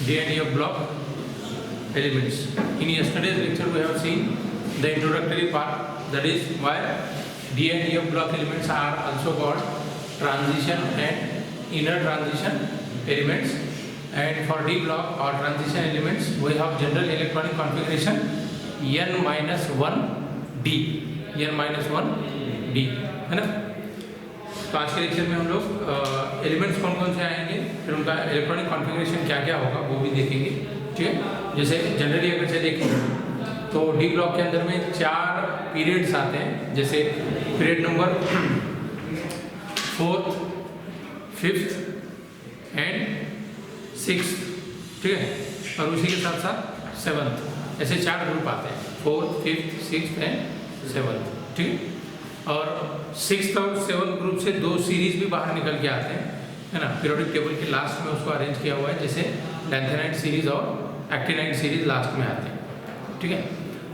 D&E of block elements. In yesterday's lecture we have seen the introductory part, that is why D&E of block elements are also called transition and inner transition elements. And for D block or transition elements we have general electronic configuration n-1d, n-1d, है ना। तो आज के lecture में हम लोग elements कौन कौन से आएंगे, फिर उनका इलेक्ट्रॉनिक कॉन्फ़िगरेशन क्या क्या होगा वो भी देखेंगे, ठीक है। जैसे जनरली अगर से देखें तो डी ब्लॉक के अंदर में 4 पीरियड्स आते हैं, जैसे period number 4th, 5th and 6th, ठीक है। और उसी के साथ साथ 7th, ऐसे 4 ग्रुप आते हैं, 4th, 5th, 6th and 7th, ठीक है। और 6th और 7th ग्रुप से 2 सीरीज भी बाहर निकल के आते हैं, है ना। पीरियोडिक टेबल के लास्ट में उसको अरेंज किया हुआ है, जैसे लैंथेनाइट सीरीज और एक्टिनाइट सीरीज लास्ट में आते हैं, ठीक है।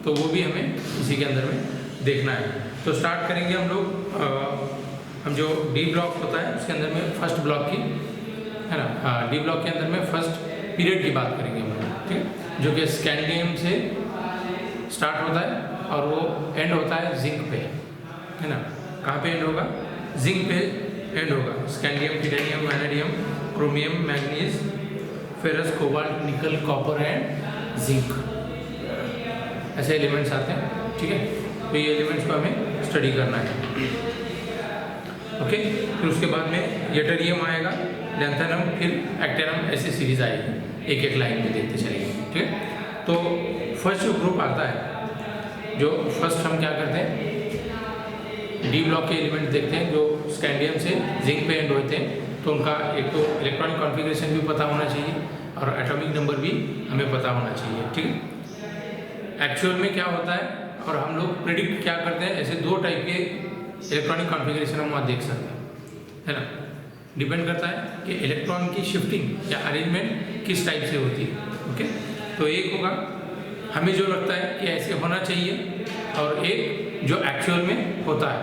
तो वो भी हमें इसी के अंदर में देखना है। तो स्टार्ट करेंगे हम लोग, हम जो डी ब्लॉक होता है उसके अंदर में फर्स्ट ब्लॉक की, है ना। डी ब्लॉक के अंदर में फर्स्ट पीरियड की बात करेंगे हम लोग, ठीक है, जो कि स्कैंडियम से स्टार्ट होता है और वो एंड होता है जिंक पे, है ना। कहाँ पे एंड होगा? जिंक पे एंड होगा। Scandium, titanium, vanadium, chromium, manganese, ferrous, cobalt, निकल, कॉपर एंड जिंक, ऐसे एलिमेंट्स आते हैं, ठीक है। तो ये एलिमेंट्स को हमें स्टडी करना है, ओके। फिर उसके बाद में यटरियम आएगा, लैंथेनम, फिर एक्टेनम, ऐसे सीरीज आएगी, एक एक लाइन में देखते चलेंगे, ठीक है। तो फर्स्ट जो ग्रुप आता है, जो फर्स्ट हम क्या करते हैं, डी ब्लॉक के एलिमेंट देखते हैं जो स्कैंडियम से जिंक पे एंड होते हैं। तो उनका एक तो इलेक्ट्रॉनिक कॉन्फ़िगरेशन भी पता होना चाहिए और एटॉमिक नंबर भी हमें पता होना चाहिए, ठीक है। एक्चुअल में क्या होता है और हम लोग प्रेडिक्ट क्या करते हैं, ऐसे 2 टाइप के इलेक्ट्रॉनिक कॉन्फ़िगरेशन हम वहाँ देख सकते हैं, है ना। डिपेंड करता है कि इलेक्ट्रॉन की शिफ्टिंग या अरेंजमेंट किस टाइप से होती है, ओके। तो एक होगा हमें जो लगता है कि ऐसे होना चाहिए, और एक जो एक्चुअल में होता है।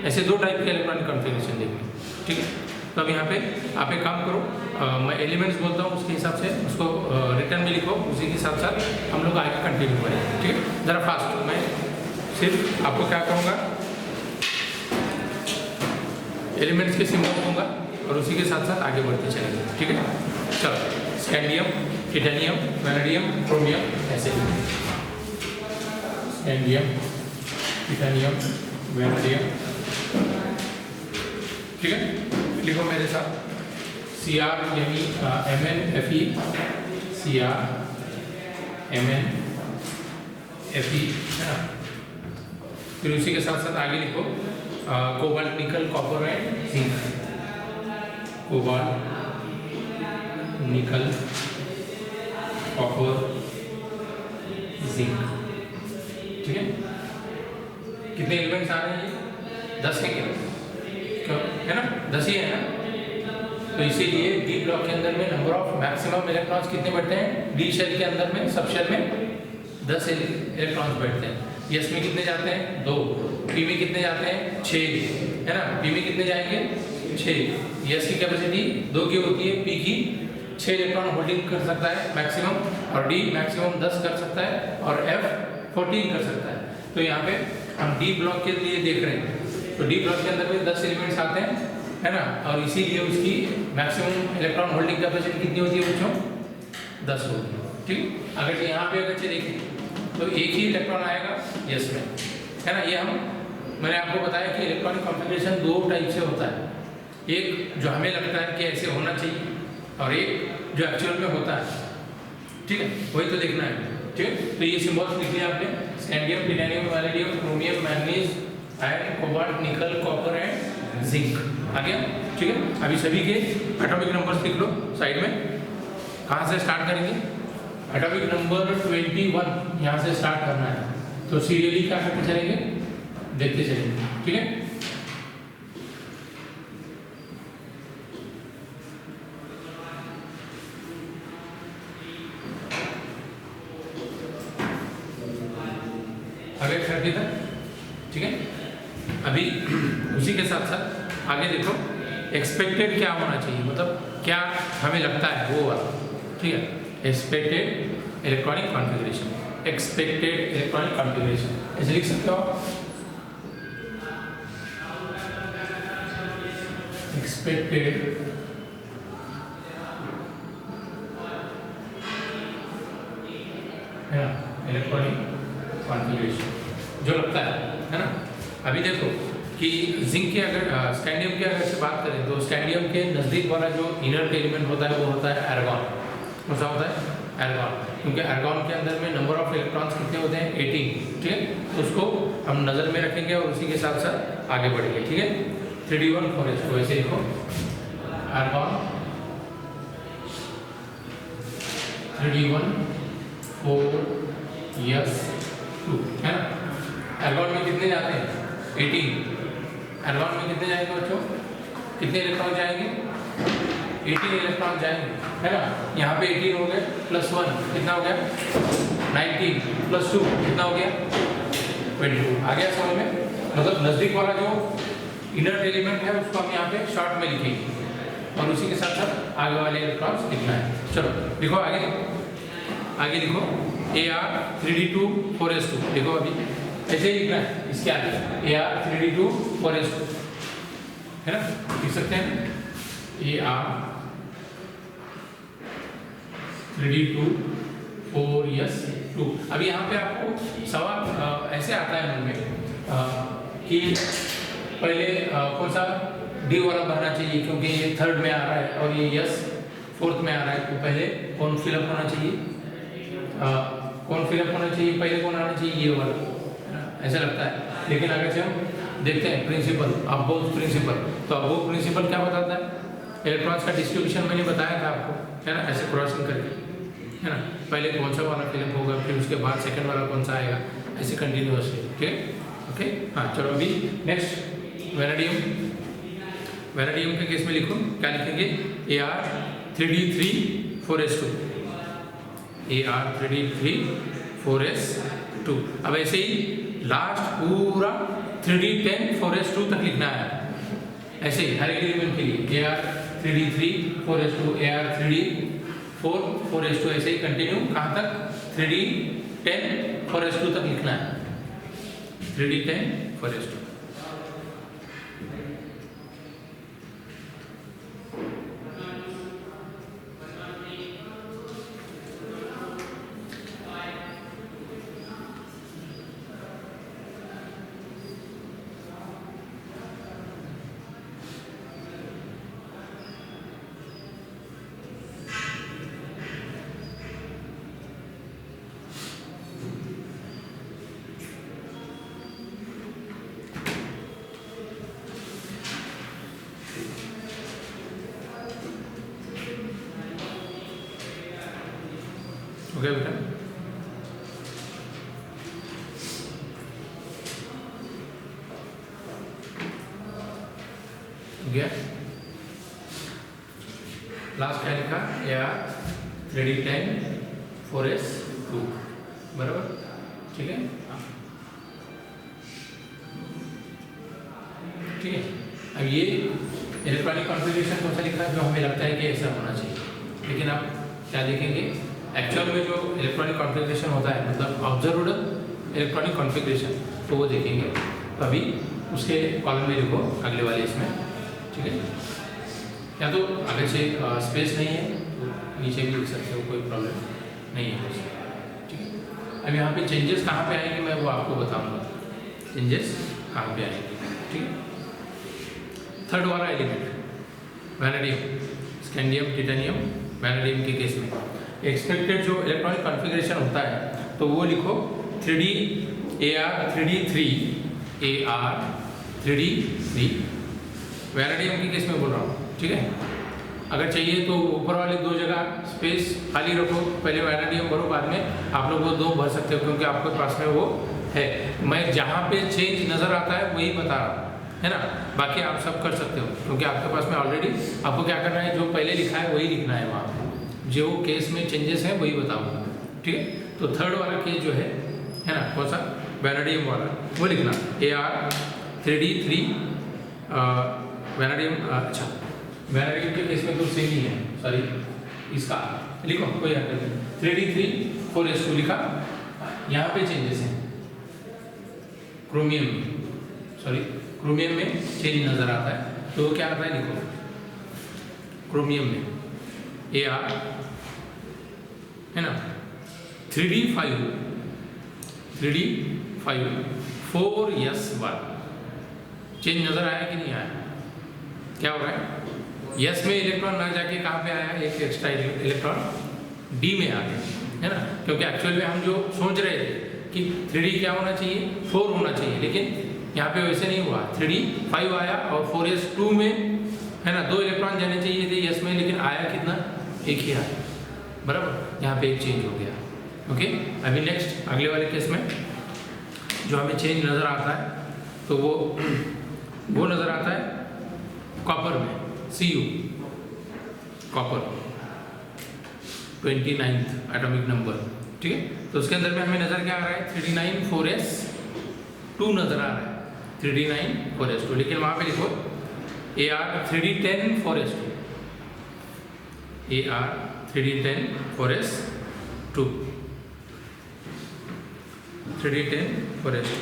ऐसे 2 टाइप के इलेक्ट्रॉनिक कॉन्फ़िगरेशन देखेंगे, ठीक है। तो अब यहाँ पे आप एक काम करो, मैं एलिमेंट्स बोलता हूँ उसके हिसाब से उसको रिटर्न में लिखो, उसी के साथ साथ हम लोग आगे कंटिन्यू करें, ठीक है। ज़रा फास्ट, मैं सिर्फ आपको क्या करूँगा, एलिमेंट्स के सिंबल दूंगा और उसी के साथ साथ आगे बढ़ते चलेंगे, ठीक है। चलो, स्कैंडियम, टिटेनियम, वैनेडियम, क्रोमियम, ऐसे स्कैंडियम, टिटेनियम, वैनेडियम, ठीक है। लिखो मेरे साथ, Cr यानी MnFe, Cr MnFe, है ना। फिर उसी के साथ साथ आगे लिखो कोबाल्ट, निकल, कॉपर एंड जिंक, कोबाल्ट, निकल, कॉपर, जिंक, ठीक है। कितने एलिमेंट्स आ रहे हैं? ये 10 है क्या, है ना, 10 ही है ना। तो इसीलिए डी ब्लॉक के अंदर में नंबर ऑफ मैक्सिमम इलेक्ट्रॉन्स कितने बैठते हैं? डी शेल के अंदर में, सब शेल में 10 इलेक्ट्रॉन्स बैठते हैं। यस में कितने जाते हैं? 2। पी में कितने जाते हैं? 6, है ना। पी में कितने जाएंगे? 6। यस की कैपेसिटी 2 की होती है, पी की 6 इलेक्ट्रॉन होल्डिंग कर सकता है मैक्सिमम, और डी मैक्सिमम 10 कर सकता है, और एफ 14 कर सकता है। तो यहाँ पे हम डी ब्लॉक के लिए देख रहे हैं, तो डी ब्लॉक के अंदर में 10 एलिमेंट्स आते हैं, है ना। और इसीलिए उसकी मैक्सिमम इलेक्ट्रॉन होल्डिंग कैपेसिटी कितनी होती है बच्चों? 10 होती है, ठीक। अगर यहाँ पे अगर देखें तो एक ही इलेक्ट्रॉन आएगा यस में, है ना। ये मैंने आपको बताया कि इलेक्ट्रॉनिक कॉन्फ़िगरेशन 2 टाइप से होता है, एक जो हमें लगता है कि ऐसे होना चाहिए, और एक जो एक्चुअल में होता है, ठीक है। वही तो देखना है, ठीक है। तो ये सिंबल्स लिख लिया आपने, scandium, titanium, vanadium, chromium, manganese, iron, cobalt, निकल, कॉपर एंड जिंक आ गया, ठीक है। अभी सभी के एटॉमिक नंबर्स लिख लो साइड में। कहाँ से स्टार्ट करेंगे? एटॉमिक नंबर 21 यहाँ से स्टार्ट करना है, तो सीरियली क्या करते चलेंगे, देखते चलेंगे, ठीक है। आगे 30 तक, ठीक है। अभी उसी के साथ साथ आगे देखो, एक्सपेक्टेड क्या होना चाहिए, मतलब क्या हमें लगता है वो वाला, ठीक है। Expected electronic configuration, expected electronic configuration ऐसे लिख सकते हो आप। एक्सपेक्टेड है ना इलेक्ट्रॉनिक कॉन्फ़िगरेशन जो लगता है ना। अभी देखो कि जिंक के अगर स्कैंडियम की अगर से बात करें तो स्कैंडियम के नज़दीक वाला जो इनर्ट एलिमेंट होता है वो होता है एर्गॉन। कौन सा होता है? एर्गॉन, क्योंकि एर्गॉन के अंदर में नंबर ऑफ इलेक्ट्रॉन्स कितने होते हैं? 18, ठीक है। तो उसको हम नज़र में रखेंगे और उसी के साथ साथ आगे बढ़ेंगे, ठीक है। 3d1 4s2 ऐसे लिखो, एर्गॉन 3d1 4s2 है ना। एर्गॉन में कितने जाते हैं? 18। एर्गॉन में कितने जाएंगे बच्चों? कितने इलेक्ट्रॉन जाएंगे? 18 इलेक्ट्रॉन जाएंगे, है ना। यहाँ पे 18 हो गए प्लस 1 कितना हो गया? 19 प्लस 2 कितना हो गया? 22। आ गया समझ में? मतलब नज़दीक वाला जो इनर्ट एलिमेंट है उसको हम यहाँ पे शॉर्ट में लिखेंगे और उसी के साथ साथ आगे वाले इलेक्ट्रॉन्स लिखना है। चलो लिखो आगे, आगे लिखो Ar 3d2 4s2 लिखो। अभी ऐसे ही लिखना है इसके आगे Ar 3d2 4s2 है ना, लिख सकते हैं Ar 3d2 4s2। अभी यहाँ पे आपको सवाल ऐसे आता है मन में कि पहले कौन सा डी वाला भरना चाहिए, क्योंकि ये थर्ड में आ रहा है और ये यस फोर्थ में आ रहा है, तो पहले कौन फिलअप होना चाहिए? कौन फिलअप होना चाहिए? पहले कौन आना चाहिए? ये वाला, ऐसा लगता है। लेकिन अगर से हम देखते हैं प्रिंसिपल, अबोव प्रिंसिपल, तो अबोव प्रिंसिपल क्या बताता है? इलेक्ट्रॉन्स का डिस्ट्रीब्यूशन मैंने बताया था आपको, है ना, ऐसे क्रॉसिंग करके, है ना। पहले कौन सा वाला फिलअप होगा, फिर उसके बाद सेकंड वाला कौन सा आएगा, ऐसे कंटिन्यूअसली, ठीक है। ओके हाँ चलो अभी नेक्स्ट वेनेडियम। वेनेडियम के केस में लिखो, क्या लिखेंगे? Ar 3d3 4s2, Ar 3d3 4s2। अब ऐसे ही लास्ट पूरा 3d10 4s2 तक लिखना है, ऐसे ही हर एक एलिमेंट के लिए Ar 3d3 4s2, Ar 3d4 4s2, ऐसे ही कंटिन्यू कहाँ तक? 3d10 4s2 तक लिखना है, 3d10 4s2। ओके बेटा, गया लास्ट क्या लिखा? Ar 3d10 4s2 बराबर, ठीक है। ठीक है, अब ये इलेक्ट्रॉनिक कॉन्फ़िगरेशन कौन सा लिखा है जो हमें लगता है कि ऐसा होना चाहिए, लेकिन आप क्या देखेंगे एक्चुअल में जो इलेक्ट्रॉनिक कॉन्फ़िगरेशन होता है, मतलब ऑब्जर्व्ड इलेक्ट्रॉनिक कॉन्फ़िगरेशन, तो वो देखेंगे। तो अभी उसके कॉलम में लिखो अगले वाले इसमें, ठीक है। या तो अगर से स्पेस नहीं है तो नीचे भी लिख सकते हो, कोई प्रॉब्लम नहीं है, ठीक है। अब यहाँ पे चेंजेस कहाँ पे आएंगे मैं वो आपको बताऊँगा, चेंजेस कहाँ पे आएंगे, ठीक है। थर्ड वाला element vanadium, scandium, titanium, vanadium के केस में एक्सपेक्टेड जो इलेक्ट्रॉनिक कॉन्फ़िगरेशन होता है तो वो लिखो 3d Ar 3d3 Ar 3d3 vanadium के केस में बोल रहा हूँ, ठीक है। अगर चाहिए तो ऊपर वाले दो जगह स्पेस खाली रखो, पहले वैनेडियम भरो, बाद में आप लोग वो दो भर सकते हो क्योंकि आपके पास में वो है। मैं जहाँ पे चेंज नज़र आता है वही बता रहा हूँ, है ना। बाकी आप सब कर सकते हो क्योंकि आपके पास में ऑलरेडी आपको क्या करना है, जो पहले लिखा है वही लिखना है, वहाँ पे जो केस में चेंजेस हैं वही बताऊँगा, ठीक है। तो थर्ड वाला केस जो है ना, कौन सा? वैनेडियम वाला, वो लिखना Ar 3d3 वैनाडियम, अच्छा वैनाडियम के केस में तो सेम ही है, सॉरी इसका लिखो कोई हरकत नहीं, 3d3 4s2 लिखा। यहाँ पे चेंजेस हैं, क्रोमियम में चेंज नजर आता है, तो क्या आता है लिखो, क्रोमियम में Ar है ना 3d5 4s1 चेंज नजर आया कि नहीं आया? क्या हो रहा है, यस में इलेक्ट्रॉन ना जाके कहाँ पे आया, एक एक्स्ट्रा इलेक्ट्रॉन डी में आ गया, है ना, क्योंकि एक्चुअल में हम जो सोच रहे थे कि 3d क्या होना चाहिए, 4 होना चाहिए, लेकिन यहाँ पे वैसे नहीं हुआ, 3d5 आया और 4s2 में है ना 2 इलेक्ट्रॉन जाने चाहिए थे यस में, लेकिन आया कितना, एक ही आया, बराबर, यहाँ पे एक चेंज हो गया। ओके, अभी नेक्स्ट अगले वाले केस में जो हमें चेंज नज़र आता है तो वो नज़र आता है कॉपर में, Cu copper 29th atomic number, ठीक है, तो उसके अंदर में हमें नज़र क्या आ रहा है, 3d9 4s2 नज़र आ रहा है, 3d9 4s2, लेकिन वहाँ पे लिखो Ar 3d10 4s2, Ar 3d10 4s2, 3d10 4s2,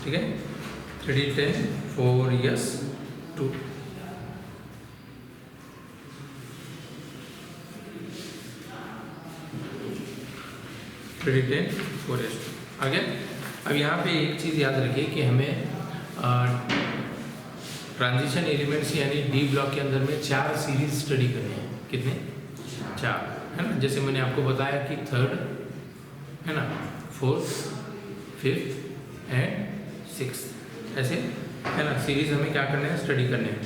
ठीक है, 3d10 4s2, आगे। अब यहाँ पे एक चीज़ याद रखिए कि हमें ट्रांजिशन एलिमेंट्स यानी डी ब्लॉक के अंदर में 4 सीरीज स्टडी करनी है, कितने, 4, है ना, जैसे मैंने आपको बताया कि 3rd है ना, 4th 5th एंड 6th, ऐसे है ना सीरीज हमें क्या करना है, स्टडी करने हैं,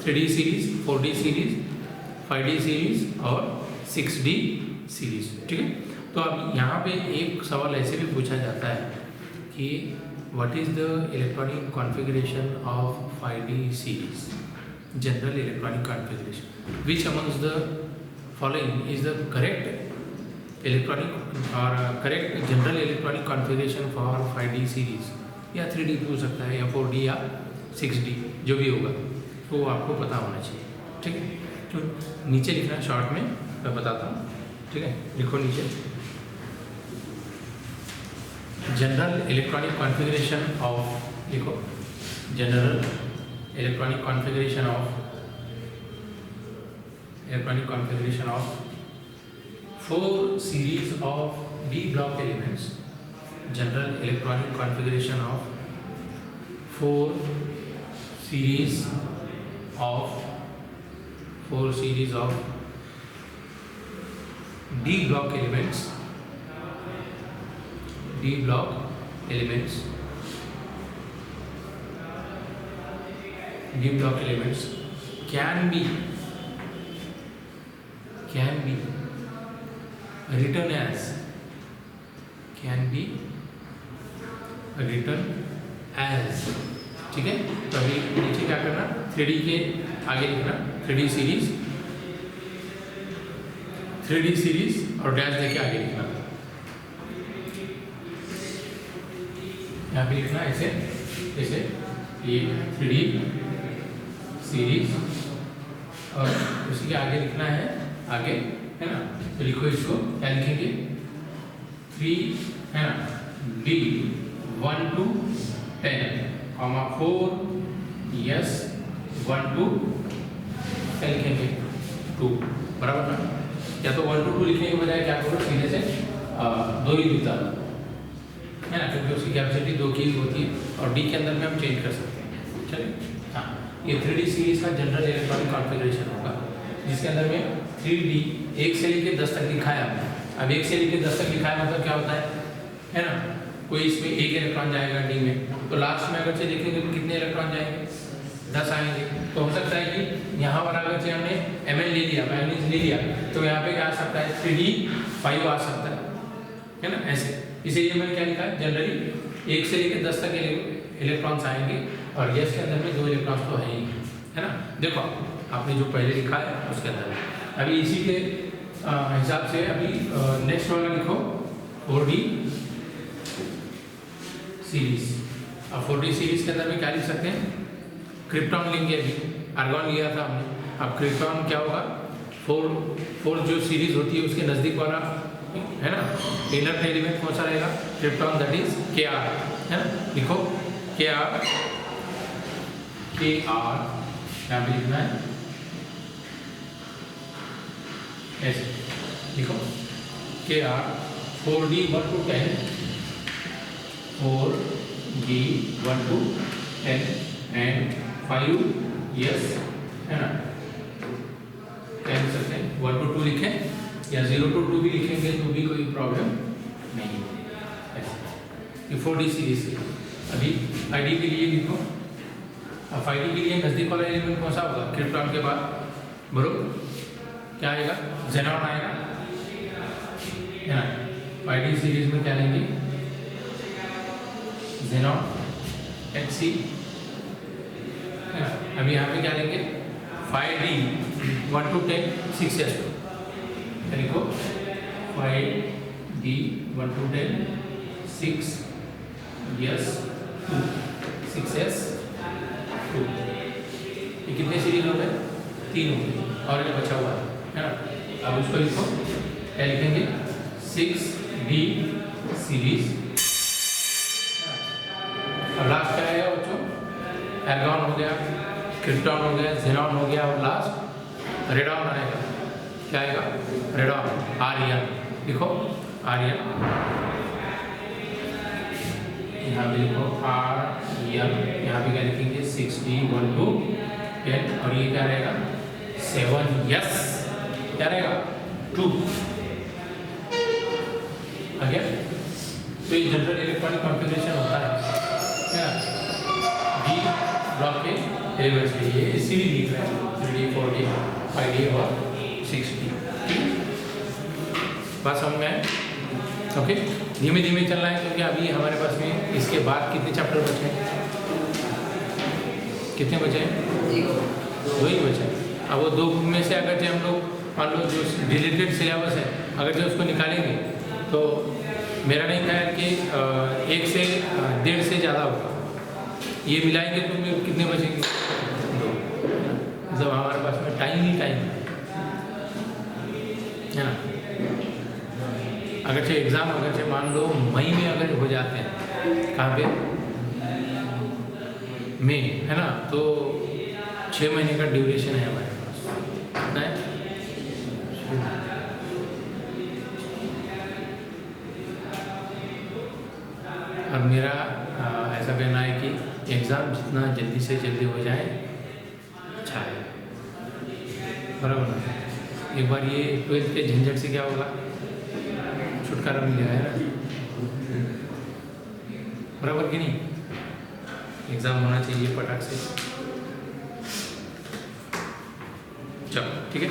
3D series, 4D series, 5D series और 6D सीरीज, ठीक है। तो अब यहाँ पे एक सवाल ऐसे भी पूछा जाता है कि what is the electronic configuration of 5D series, general electronic configuration, which amongst the following is the correct electronic और correct general electronic configuration for 5D series, या 3D पूछ सकता है, या 4D या 6D, जो भी होगा तो वो आपको पता होना चाहिए, ठीक है। तो नीचे लिखना शॉर्ट में मैं बताता हूँ, ठीक है, लिखो नीचे, जनरल इलेक्ट्रॉनिक कॉन्फ़िगरेशन ऑफ, लिखो general electronic configuration of 4 series of D block elements, general electronic configuration of 4 series of D block elements can be written as, ठीक है। तो अभी नीचे क्या करना, 3D के आगे लिखना 3D सीरीज और डैश देके आगे लिखना, यहाँ पे लिखना ऐसे ये 3D सीरीज और उसी के आगे लिखना है आगे, है ना, तो लिखो इसको, क्या लिखेंगे, 3 है ना, D 1 to 10, 4 yes 1 to क्या लिखेंगे 2, बराबर ना, या तो 1 to 2 लिखने के बजाय क्या करो, सीधे से 2 ही लिखता है ना, क्योंकि उसकी कैपेसिटी 2 की होती है और डी के अंदर में हम चेंज कर सकते हैं। चलिए, हाँ, ये 3D सीरीज का जनरल इलेक्ट्रॉनिक कॉन्फ़िगरेशन होगा, जिसके अंदर में 3D 1 से लेकर 10 तक लिखा है आपने। अब 1 से लेकर 10 तक लिखा है मतलब क्या होता है ना, कोई इसमें 1 इलेक्ट्रॉन जाएगा डी में, तो लास्ट में अगर से देखेंगे तो कितने इलेक्ट्रॉन जाएंगे, 10 आएंगे। तो हो सकता है कि यहाँ पर अगर से हमने Mn ले लिया, मैग्नीज ले लिया, तो यहाँ पे क्या आ सकता है, 3D5 आ सकता है ना, ऐसे। इसीलिए मैंने क्या लिखा है, जनरली 1 से लेकर 10 तक इलेक्ट्रॉन्स आएंगे और यस के अंदर में 2 इलेक्ट्रॉन्स तो है ही, है ना। देखो आपने जो पहले लिखा है उसके अंदर अभी इसी के हिसाब से अभी नेक्स्ट वाला लिखो 4D सीरीज। अब 4D सीरीज के अंदर में क्या लिख सकते हैं, क्रिप्टॉन लेंगे, अभी आर्गॉन लिया था हमने, अब क्रिप्टॉन क्या होगा, 4 जो सीरीज होती है उसके नज़दीक वाला है ना इनर एलिमेंट कौन सा रहेगा, क्रिप्टॉन, दैट इज Kr, है ना, लिखो Kr, यहाँ पे लिखना है ऐसे लिखो Kr 4D 1 to 10, 4D 1 to 10 and 5 yes, है ना, क्या लिख सकते हैं, 1 to 2 लिखें या 0 to 2 भी लिखेंगे तो भी कोई प्रॉब्लम नहीं है। ये 4D सीरीज है। अभी 5D के लिए लिखो, अब 5D के लिए नज़दीक वाला एलिमेंट कौन सा होगा, क्रिप्टॉन के बाद बोलो क्या आएगा, जेनॉन आएगा, है ना। 5D सीरीज में क्या लेंगे, जेनॉन, Hc, है ना। अभी यहाँ पे क्या लेंगे, 5D 1 to 10 6s, लिखो 5D 1 to 10 6 yes 2 6s 2, ये कितने सीरीज हो गए, 3 हो गए और ये बचा हुआ है ना। अब उसको लिखो, क्या लिखेंगे, 6D सीरीज, और लास्ट क्या आएगा बच्चों, आर्गॉन हो गया, क्रिप्टॉन हो गया, जेनॉन हो गया और लास्ट रेडॉन आएगा, क्या आएगा, रेडॉन, आर्यन, लिखो आर्यन, यहाँ पे लिखो आर्यन, यहाँ पे क्या लिखेंगे 6D 1 to 10 और ये क्या रहेगा 7 यस, क्या रहेगा 2 आ गया। तो ये जनरल इलेक्ट्रॉनिक कॉन्फ़िगरेशन होता है क्या, डी ब्लॉक के एलिमेंट्स के लिए सीरीज लिख रहे हैं, 3D 4D 5D और 6D, बात समझ में आए, ओके। धीमे धीमे चलना है क्योंकि अभी हमारे पास में इसके बाद कितने चैप्टर बचे हैं, कितने बचे हैं, 2 ही बचे हैं। अब वो 2 में से अगर जो हम लोग मान लो जो रिलेटेड सिलेबस है अगर जो उसको निकालेंगे तो मेरा नहीं ख्याल कि 1 से 1.5 से ज़्यादा होगा, ये मिलाएंगे तो कितने बचेंगे, 2, जब हमारे पास में टाइम ही टाइम है ना। अगरचे एग्ज़ाम अगरचे मान लो मई में अगर हो जाते हैं, कहाँ पे, मई, है ना, तो 6 महीने का ड्यूरेशन है हमारे पास, कितना है, और मेरा ऐसा कहना है कि एग्ज़ाम जितना जल्दी से जल्दी हो जाए अच्छा है, बराबर ना। एक बार ये 12th के झंझट से क्या होगा, छुटकारा मिल जाएगा ना, बराबर कि नहीं, एग्ज़ाम होना चाहिए पटाख से, चलो ठीक है।